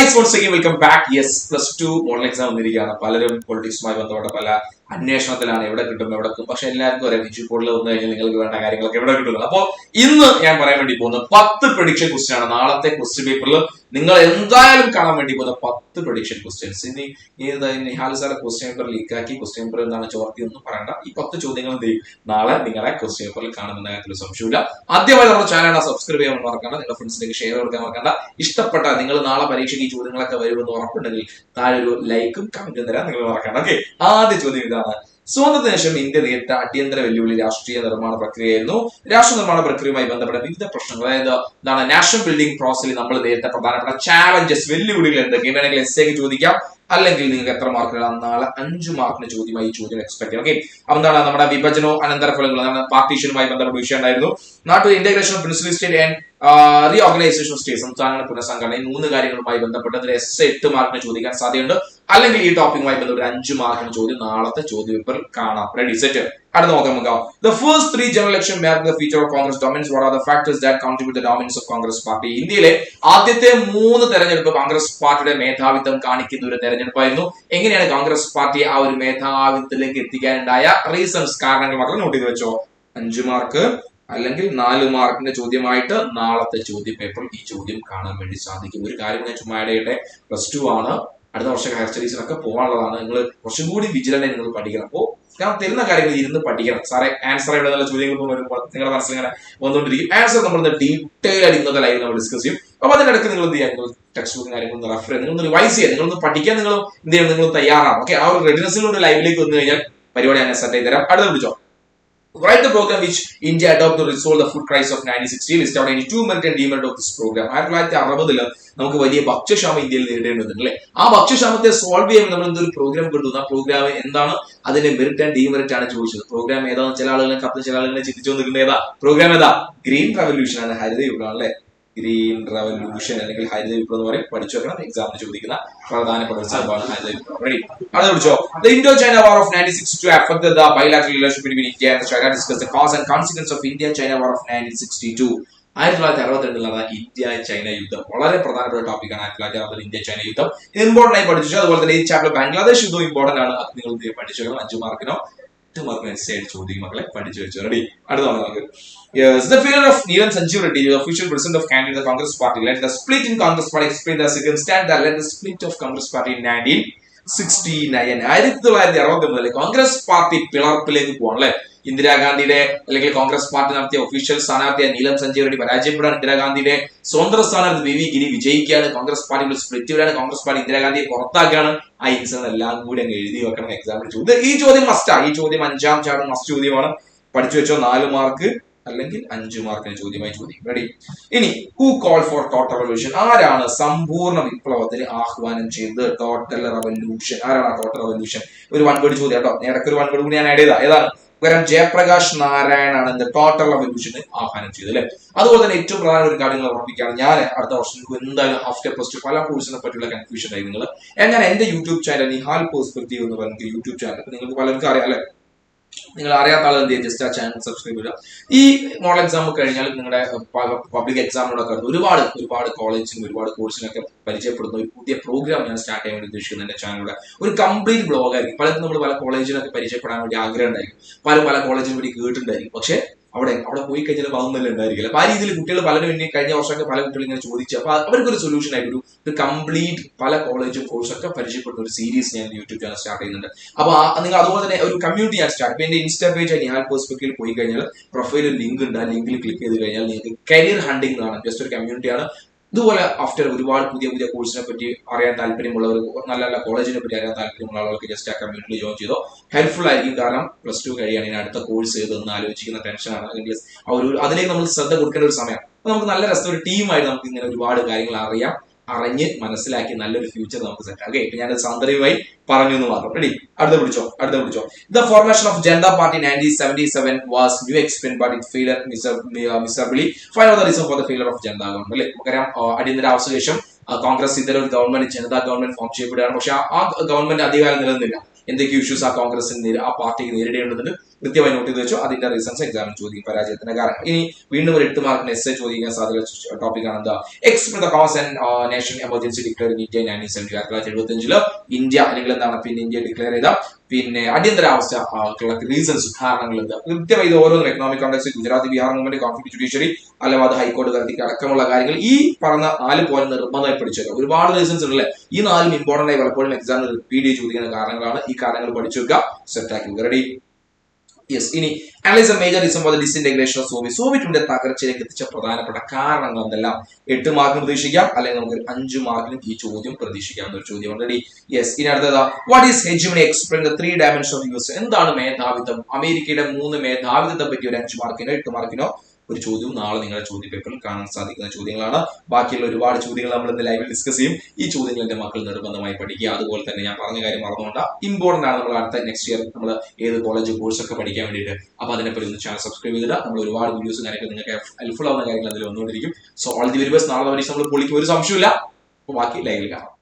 Guys once again welcome back. Yes, +2 model exam വന്നിരിക്കുകയാണ്. പലരും പൊളിറ്റിക്സുമായി ബന്ധപ്പെട്ട പല അന്വേഷണത്തിലാണ്, എവിടെ കിട്ടും എവിടെ കിട്ടും. പക്ഷെ എല്ലാവർക്കും അറിയാം വിജുപോളിൽ വന്നു കഴിഞ്ഞാൽ നിങ്ങൾക്ക് വേണ്ട കാര്യങ്ങളൊക്കെ എവിടെ കിട്ടുന്നത്. അപ്പോൾ ഇന്ന് ഞാൻ പറയാൻ വേണ്ടി പോകുന്നത് 10 പ്രഡിക്ഷൻ ക്വസ്റ്റ്യൻ ആണ്. നാളത്തെ ക്വസ്റ്റ്യൻ പേപ്പറിൽ നിങ്ങൾ എന്തായാലും കാണാൻ വേണ്ടി പോകുന്ന 10 പ്രഡിക്ഷൻ ക്വസ്റ്റ്യൻസ്. ഇനി നിഹാൽ സാറെ ക്വസ്റ്റ്യൻ പേപ്പർ ലീക്കാക്കി ക്വസ്റ്റ്യൻ പേപ്പർ എന്താണ് ചോർത്തി ഒന്നും പറയണ്ട. ഈ 10 ചോദ്യങ്ങൾ നാളെ നിങ്ങളെ ക്വസ്റ്റ്യൻ പേപ്പറിൽ കാണുന്ന കാര്യത്തിൽ സംശയമില്ല. ആദ്യമായി നമ്മുടെ ചാനൽ സബ്സ്ക്രൈബ് ചെയ്യാൻ മറക്കണ്ട, നിങ്ങളുടെ ഫ്രണ്ട്സിലേക്ക് ഷെയർ കൊടുക്കാൻ മറക്കണ്ട. ഇഷ്ടപ്പെട്ട നിങ്ങൾ നാളെ പരീക്ഷയ്ക്ക് ഈ ചോദ്യങ്ങളൊക്കെ വരുമെന്ന് ഉറപ്പുണ്ടെങ്കിൽ താഴെ ഒരു ലൈക്കും കമന്റും തരാൻ നിങ്ങൾ മറക്കണ്ട. ഓക്കെ, ആദ്യ ചോദ്യം ഇതാണ്. സ്വാതന്ത്ര്യത്തിന് ശേഷം ഇന്ത്യ നേരിട്ട അടിയന്തര വെല്ലുവിളി രാഷ്ട്രീയ നിർമ്മാണ പ്രക്രിയയായിരുന്നു. രാഷ്ട്ര നിർമ്മാണ പ്രക്രിയയുമായി ബന്ധപ്പെട്ട വിവിധ പ്രശ്നങ്ങൾ, അതായത് എന്താണ് നാഷണൽ ബിൽഡിംഗ് പ്രോസസ്സിൽ നമ്മൾ നേരിട്ട പ്രധാനപ്പെട്ട ചാലഞ്ചസ്, വെല്ലുവിളികൾ എന്തൊക്കെ വേണമെങ്കിൽ എസ്സേക്ക് ചോദിക്കാം. അല്ലെങ്കിൽ നിങ്ങൾക്ക് എത്ര മാർക്കിനാണ്? നാളെ 5 മാർക്കിന് ചോദ്യമായി ഈ ചോദ്യം എക്സ്പെക്ട് ചെയ്യാം. ഓക്കെ, എന്താണ് നമ്മുടെ വിഭജനവും അനന്തരഫലങ്ങളും, പാർട്ടീഷനുമായി ബന്ധപ്പെട്ട വിഷയം ഉണ്ടായിരുന്നു. നാട്ടിൽ integration of principal state and reorganisation of state, സംസ്ഥാനങ്ങളുടെ പുനഃസംഘടന, ഈ 3 കാര്യങ്ങളുമായി ബന്ധപ്പെട്ട് അതിൽ എസ് 8 മാർക്കിന് ചോദിക്കാൻ സാധ്യതയുണ്ട്. അല്ലെങ്കിൽ ഈ ടോപ്പിക്കുമായി ബന്ധപ്പെട്ട് 5 മാർക്കിന് ചോദ്യം നാളത്തെ ചോദ്യ പേപ്പറിൽ കാണാം. Ready, set. അടുത്ത നോക്കാം. The first 3 general election marked the feature of Congress dominance. What are the factors that contribute to the dominance of Congress party? ഇന്ത്യയിലെ ആദ്യത്തെ 3 തെരഞ്ഞെടുപ്പ് കോൺഗ്രസ് പാർട്ടിയുടെ മേധാവിത്വം കാണിക്കുന്ന ഒരു തെരഞ്ഞെടുപ്പായിരുന്നു. എങ്ങനെയാണ് കോൺഗ്രസ് പാർട്ടി ആ ഒരു മേധാവിത്വത്തിലേക്ക് എത്തിക്കാനുണ്ടായ റീസൺസ്, കാരണങ്ങൾ മാത്രം നോട്ട് ചെയ്ത് വെച്ചോ. 5 മാർക്ക് അല്ലെങ്കിൽ 4 മാർക്കിന്റെ ചോദ്യമായിട്ട് നാളത്തെ ചോദ്യ പേപ്പറിൽ ഈ ചോദ്യം കാണാൻ വേണ്ടി സാധിക്കും. ഒരു കാര്യം ഞാൻ ചുമ്മാ ഇടയുടെ +2 ആണ്, അടുത്ത വർഷം ഹയർ സ്റ്റഡീസിനൊക്കെ പോകാനുള്ളതാണ്. നിങ്ങൾ കുറച്ചും കൂടി വിജിലന്റ് നിങ്ങൾ പഠിക്കണം. അപ്പോൾ ഞാൻ തരുന്ന കാര്യങ്ങൾ ഇരുന്ന് പഠിക്കണം. സാറേ ആൻസർ എവിടെ നല്ല ചോദ്യങ്ങൾ വരുമ്പോൾ നിങ്ങളുടെ മനസ്സിൽ ഇങ്ങനെ വന്നുകൊണ്ടിരിക്കും. ആൻസർ നമ്മൾ ഡീറ്റെയിൽ ആയിട്ട് ഇന്നത്തെ ലൈവ് നമ്മൾ ഡിസ്കസ് ചെയ്യും. അപ്പൊ അതിനിടയ്ക്ക് നിങ്ങൾ എന്ത് ചെയ്യാം, നിങ്ങൾ ടെക്സ്റ്റ് ബുക്കും കാര്യങ്ങളൊന്ന് റെഫർ ചെയ്യാം, നിങ്ങളൊന്ന് റിവൈസ് ചെയ്യാം, നിങ്ങളൊന്ന് പഠിക്കാൻ നിങ്ങൾ എന്ത് ചെയ്യണം, നിങ്ങൾ തയ്യാറാണ്. ഓക്കെ, ആ ഒരു റെഡിനെസ്സിലൂടെ ലൈവിലേക്ക് വന്നു കഴിഞ്ഞാൽ പരിപാടി ഞാൻ സെറ്റ് ചെയ്ത് തരാം. അടുത്ത പിടിച്ചോ. Write the program which India adopted to resolve the food crisis of 1960. List out any 2 merit and demerit of this program. 1960 നമുക്ക് വലിയ ഭക്ഷ്യക്ഷാമം ഇന്ത്യയിൽ നേരിടേണ്ടതുണ്ട് അല്ലേ? ആ ഭക്ഷ്യക്ഷാമത്തെ സോൾവ് ചെയ്യാൻ നമ്മൾ എന്തൊരു പ്രോഗ്രാം കൊണ്ടുവന്നു. ആ പ്രോഗ്രാം എന്താണ്, അതിന്റെ മെറിറ്റ് ആൻഡ് ഡീമെറിറ്റ് ആണ് ചോദിച്ചത്. പ്രോഗ്രാം ഏതാണ്? ചില ആളുകളെ കത്ത്, ചില ആളുകളെ ചിന്തിച്ചുകൊണ്ടിരിക്കുന്നത് ഏതാ പ്രോഗ്രാം? ഏതാ? ഗ്രീൻ റവല്യൂഷൻ ആണ്, ഹരിത വിപ്ലവം അല്ലേ? ഗ്രീൻ റവല്യൂഷൻ അല്ലെങ്കിൽ ഹരിത വിപ്ലവം എന്ന് പറയും. പഠിച്ചു വെക്കണം, എക്സാമിന് ചോദിക്കുന്ന പ്രധാനപ്പെട്ട ഒരു സംഭവമാണ് ഹരിത വിപ്ലവം. റെഡി, അത് പഠിച്ചോ. The Indo-China War of 1962 affected the bilateral relationship between India and China. Discuss the cause and consequence of India-China War of 1962. 1962 India China യുദ്ധം വളരെ പ്രധാനപ്പെട്ട ടോപ്പിക്കാണ്. 1962 ഇന്ത്യ ചൈന യുദ്ധം ഇമ്പോർട്ടന്റ് ആയി പഠിച്ചു. അതുപോലെ തന്നെ ഈ ചാപ്റ്റർ ബംഗ്ലാദേശ് യുദ്ധം ഇമ്പോർട്ടന്റ് ആണ്. അത് നിങ്ങൾ പഠിച്ചു വെക്കണം. 5 മാർക്കിനോ 8 മാർക്കിനോ എസ്സേ ചോദിക്കും. മക്കളെ പഠിച്ചു വെച്ചു. റെഡി, അടുത്താണ് നമുക്ക്. Yes, the failure of Neelam Sanjeev Reddy, the official president of candidate of the Congress Party, led the split in Congress Party. Explain the circumstance that led the split of Congress Party in 1969. 1969 Congress party പിളർപ്പിലേക്ക് പോകണം അല്ലെ? ഇന്ദിരാഗാന്ധിയുടെ അല്ലെങ്കിൽ Congress party നടത്തിയ official സ്ഥാനാർത്ഥിയായ നീലം സഞ്ജീവ് റെഡ്ഡി പരാജയപ്പെടാൻ, ഇന്ദിരാഗാന്ധിയുടെ സ്വന്തം സ്ഥാനാർത്ഥി V ഗിരി വിജയിക്കുകയാണ്, കോൺഗ്രസ് പാർട്ടികൾ split വരാണ്, കോൺഗ്രസ് പാർട്ടി ഇന്ദിരാഗാന്ധിയെ പുറത്താക്കുകയാണ്. ആ ഇൻസിഡന്റ് എല്ലാം കൂടി അങ്ങ് എഴുതി വെക്കണം എക്സാമിന് ചോദ്യം. ഈ ചോദ്യം മസ്റ്റാ. ഈ ചോദ്യം 5ാം ചാപ്റ്റർ മസ്റ്റ് ചോദ്യമാണ്. പഠിച്ചു വെച്ചോ. 4 മാർക്ക് അല്ലെങ്കിൽ 5 മാർക്കിന് ചോദ്യമായി ചോദിക്കും. റെഡി, ഇനി who call for total revolution? ആരാണ് സമ്പൂർണ്ണ വിപ്ലവത്തിന് ആഹ്വാനം ചെയ്തത്? ടോട്ടൽ റവല്യൂഷൻ ആരാണ്? ടോട്ടൽ റവല്യൂഷൻ ഒരു 1 വേർഡ് ചോദ്യം കേട്ടോ. നേരത്തെ ഒരു 1 വേർഡ് കൂടി ഞാൻ ആഡ് ചെയ്താ. ഏതാണ്? പകരം ജയപ്രകാശ് നാരായണാണ് എന്ത് ടോട്ടൽ റവല്യൂഷന് ആഹ്വാനം ചെയ്തത് അല്ലെ? അതുപോലെ തന്നെ ഏറ്റവും പ്രധാന ഒരു കാര്യം ഓർമ്മിക്കുകയാണ്. ഞാൻ അടുത്ത വർഷം എന്തായാലും ആഫ്റ്റർ +2 പല കോഴ്സിനെ പറ്റിയുള്ള കൺഫ്യൂഷൻ ആയി നിങ്ങൾ. ഞാൻ എന്റെ യൂട്യൂബ് ചാനൽ നിഹാൽ പെർസ്പെക്റ്റീവ് എന്ന് പറഞ്ഞ യൂട്യൂബ് ചാനൽ നിങ്ങൾക്ക് പലർക്കും അറിയാം അല്ലെ? നിങ്ങൾ അറിയാത്ത ആൾ എന്ത് ചെയ്യുക, ജസ്റ്റ് ആ ചാനൽ സബ്സ്ക്രൈബ് ചെയ്യുക. ഈ മോഡൽ എക്സാം കഴിഞ്ഞാൽ നിങ്ങളുടെ പബ്ലിക് എക്സാമിനോടൊക്കെ ഒരുപാട് കോളേജിനും ഒരുപാട് കോഴ്സിനൊക്കെ പരിചയപ്പെടുന്ന ഒരു പുതിയ പ്രോഗ്രാം ഞാൻ സ്റ്റാർട്ട് ചെയ്യാൻ വേണ്ടി ഉദ്ദേശിക്കുന്നത്. എന്റെ ചാനലിലൂടെ ഒരു കംപ്ലീറ്റ് ബ്ലോഗ് ആയിരിക്കും. പലർക്കും നമ്മൾ പല കോളേജിനൊക്കെ പരിചയപ്പെടാൻ വേണ്ടി ആഗ്രഹം ഉണ്ടായിരിക്കും, പല കോളേജിനും വേണ്ടി കേട്ടിട്ടുണ്ടായിരിക്കും. പക്ഷെ അവിടെ പോയി കഴിഞ്ഞാൽ അതൊന്നും ഉണ്ടായിരിക്കില്ല. അപ്പൊ ആ രീതിയിൽ കുട്ടികൾ പലരും ഇനി കഴിഞ്ഞ വർഷമൊക്കെ പല കുട്ടികൾ ഇങ്ങനെ ചോദിച്ചു. അപ്പൊ അവർക്കൊരു സൊല്യൂഷൻ ആയിട്ട് ഒരു കംപ്ലീറ്റ് പല കോളേജും കോഴ്സൊക്കെ പരിചയപ്പെടുന്ന ഒരു സീരീസ് ഞാൻ യൂട്യൂബ് ചാനൽ സ്റ്റാർട്ട് ചെയ്യുന്നുണ്ട്. അപ്പൊ നിങ്ങൾ അതുപോലെ തന്നെ ഒരു കമ്മ്യൂണിറ്റി ഞാൻ സ്റ്റാർട്ട്. എന്റെ ഇൻസ്റ്റാ പേജ് നിഹാൽ പെർസ്പെക്റ്റീവിൽ പോയി കഴിഞ്ഞാൽ പ്രൊഫൈലിൽ ലിങ്ക് ഉണ്ട്. ആ ലിങ്കിൽ ക്ലിക്ക് ചെയ്ത് കഴിഞ്ഞാൽ നിങ്ങൾക്ക് കരിയർ ഹണ്ടിങ് ആണ്. ജസ്റ്റ് ഒരു കമ്മ്യൂണിറ്റിയാണ്. ഇതുപോലെ ആഫ്റ്റർ ഒരുപാട് പുതിയ കോഴ്സിനെ പറ്റി അറിയാൻ താല്പര്യമുള്ളവർ, നല്ല കോളേജിനെ പറ്റി അറിയാൻ താല്പര്യമുള്ള ആളുകൾക്ക് ജസ്റ്റ് ആ കമ്മ്യൂണിറ്റി ജോയിൻ ചെയ്തോ ഹെൽപ്ഫുൾ ആയിരിക്കും. കാരണം +2 കഴിയുകയാണെങ്കിൽ അടുത്ത കോഴ്സ് ഏതെന്ന് ആലോചിക്കുന്ന ടെൻഷനാണ്. അല്ലെങ്കിൽ അതിലേക്ക് നമ്മൾ ശ്രദ്ധ കൊടുക്കേണ്ട ഒരു സമയം. അപ്പൊ നമുക്ക് നല്ല രസം ഒരു ടീമായിട്ട് നമുക്ക് ഇങ്ങനെ ഒരുപാട് കാര്യങ്ങൾ അറിഞ്ഞ് മനസ്സിലാക്കി നല്ലൊരു ഫ്യൂച്ചർ നമുക്ക് സെറ്റ് ആക്കാം. ഇപ്പൊ ഞാൻ സാന്ദര്യമായി പറഞ്ഞു എന്ന് മാത്രം. റെഡി, അടുത്ത പിടിച്ചോ. The formation of Janata Party in 1977 was new experiment but it failed miserably. Find out the reason for the failure of Janata government. അല്ലെ, നമുക്കറിയാം അടിയന്തരാവസ്ഥ ശേഷം കോൺഗ്രസ് ഇതര ഒരു ഗവൺമെന്റ് ജനതാ ഗവൺമെന്റ് ഫോം ചെയ്യപ്പെടുകയാണ്. പക്ഷെ ആ ഗവൺമെന്റ് അധികാരം നിലനിന്നില്ല. എന്തൊക്കെ ഇഷ്യൂസ് ആ കോൺഗ്രസിന് ആ പാർട്ടിക്ക് നേരിടേണ്ടതുണ്ട്. കൃത്യമായി നോട്ട് ചെയ്ത് വെച്ചു. അതിന്റെ റീസൺസ് എക്സാമിന് ചോദിക്കും, പരാജയത്തിന്റെ കാരണം. ഇനി വീണ്ടും ഒരു 8 മാർക്കിന് എസ്സേ ചോദിക്കാൻ സാധ്യത ടോപ്പിക്കാണ് എന്താ, explain the cause and nation emergency declare in India 1970. India അല്ലെങ്കിൽ എന്താണ് പിന്നെ ഇന്ത്യ ഡിക്ലെയർ ചെയ്ത പിന്നെ അടിയന്തരാവസ്ഥക്കുള്ള റീസൺസ്, കാരണങ്ങൾ എന്താ, കൃത്യമായി ഇത് ഓരോന്നും economic context, Gujarati Bihar movement, conflict judiciary, Allahabad ഹൈക്കോടതി തരത്തിക്ക് അടക്കമുള്ള കാര്യങ്ങൾ ഈ പറഞ്ഞ 4 പോയിന്റ് നിർബന്ധമായി പഠിച്ചേക്കാം. ഒരുപാട് റീസൺസ് ഉണ്ടല്ലേ, ഈ 4 ഇമ്പോർട്ടന്റ് ആയി പലപ്പോഴും എക്സാമിൽ റിപ്പീറ്റ് ചോദിക്കുന്ന കാരണങ്ങളാണ്. ഈ കാരണങ്ങൾ പഠിച്ചു വെക്കുക, സെറ്റ് ആക്കി. റെഡി? യെസ്. ഇനി analyse major reason for the disintegration of Soviet. സോവിയറ്റിന്റെ തകർച്ചയിലേക്ക് എത്തിച്ച പ്രധാനപ്പെട്ട കാരണങ്ങൾ എന്തെല്ലാം? 8 മാർക്കിന് പ്രതീക്ഷിക്കാം, അല്ലെങ്കിൽ നമുക്ക് 5 മാർക്കിനും ഈ ചോദ്യം പ്രതീക്ഷിക്കാവുന്ന ഒരു ചോദ്യം. Already yes. ഇനി അടുത്തതാ, what is hegemony explain the 3 dimension of US. എന്താണ് മേധാവിത്വം? അമേരിക്കയുടെ 3 മേധാവിത്വത്തെ പറ്റി ഒരു 5 മാർക്കിനോ 8 മാർക്കിനോ ഒരു ചോദ്യം നാളെ നിങ്ങളുടെ ചോദ്യ പേപ്പറിൽ കാണാൻ സാധിക്കുന്ന ചോദ്യങ്ങളാണ്. ബാക്കിയുള്ള ഒരുപാട് ചോദ്യങ്ങൾ നമ്മൾ ഇന്ന് ലൈവിൽ ഡിസ്കസ് ചെയ്യും. ഈ ചോദ്യങ്ങൾ എന്റെ മക്കൾ നിർബന്ധമായി പഠിക്കുക. അതുപോലെ തന്നെ ഞാൻ പറഞ്ഞ കാര്യം മറന്നുകൊണ്ട, ഇമ്പോർട്ടന്റ് ആണ് നമ്മൾ അടുത്ത നെക്സ്റ്റ് ഇയർ നമ്മൾ ഏത് കോളേജ് കോഴ്സ് ഒക്കെ പഠിക്കാൻ വേണ്ടിയിട്ട്. അപ്പൊ അതിനെപ്പറ്റി ഒന്ന് ചാനൽ സബ്സ്ക്രൈബ് ചെയ്തിട്ട് നമ്മൾ ഒരുപാട് വീഡിയോസ് കാര്യങ്ങൾ നിങ്ങൾക്ക് ഹെൽപ്ഫുൾ ആവുന്ന കാര്യങ്ങൾ അതിൽ വന്നുകൊണ്ടിരിക്കും. So all the very best. നാളെ പരീക്ഷ നമ്മൾ പൊളിക്കും, ഒരു സംശയമില്ല. അപ്പൊ ബാക്കി ലൈവിൽ കാണാം.